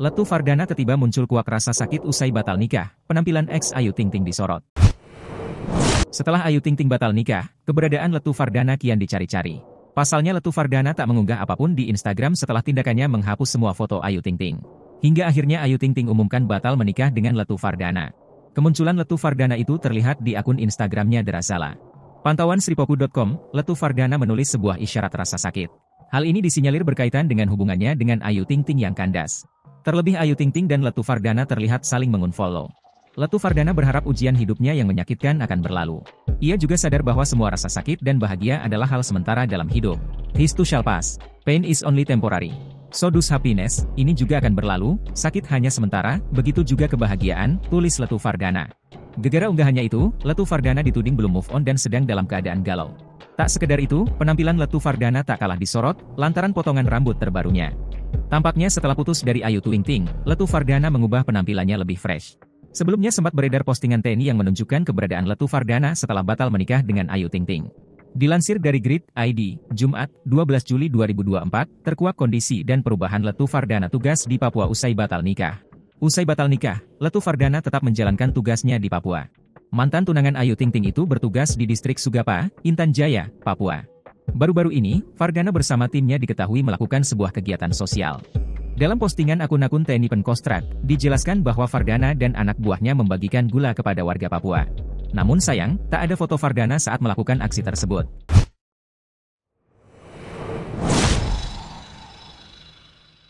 Letu Fardana tiba-tiba muncul kuak rasa sakit usai batal nikah, penampilan ex Ayu Ting Ting disorot. Setelah Ayu Ting Ting batal nikah, keberadaan Letu Fardana kian dicari-cari. Pasalnya Letu Fardana tak mengunggah apapun di Instagram setelah tindakannya menghapus semua foto Ayu Ting Ting. Hingga akhirnya Ayu Ting Ting umumkan batal menikah dengan Letu Fardana. Kemunculan Letu Fardana itu terlihat di akun Instagramnya Derazala. Pantauan sripoku.com, Letu Fardana menulis sebuah isyarat rasa sakit. Hal ini disinyalir berkaitan dengan hubungannya dengan Ayu Ting Ting yang kandas. Terlebih Ayu Ting Ting dan Letu Fardana terlihat saling mengunfollow. Letu Fardana berharap ujian hidupnya yang menyakitkan akan berlalu. Ia juga sadar bahwa semua rasa sakit dan bahagia adalah hal sementara dalam hidup. This too shall pass. Pain is only temporary. So does happiness, ini juga akan berlalu, sakit hanya sementara, begitu juga kebahagiaan, tulis Letu Fardana. Gegara unggahannya itu, Letu Fardana dituding belum move on dan sedang dalam keadaan galau. Tak sekedar itu, penampilan Letu Fardana tak kalah disorot, lantaran potongan rambut terbarunya. Tampaknya setelah putus dari Ayu Ting Ting, Letu Fardana mengubah penampilannya lebih fresh. Sebelumnya sempat beredar postingan TNI yang menunjukkan keberadaan Letu Fardana setelah batal menikah dengan Ayu Ting Ting. Dilansir dari Grid ID, Jumat, 12 Juli 2024, terkuak kondisi dan perubahan Letu Fardana tugas di Papua usai batal nikah. Usai batal nikah, Letu Fardana tetap menjalankan tugasnya di Papua. Mantan tunangan Ayu Ting Ting itu bertugas di distrik Sugapa, Intan Jaya, Papua. Baru-baru ini, Fardana bersama timnya diketahui melakukan sebuah kegiatan sosial. Dalam postingan akun-akun TNI Penkostrat, dijelaskan bahwa Fardana dan anak buahnya membagikan gula kepada warga Papua. Namun sayang, tak ada foto Fardana saat melakukan aksi tersebut.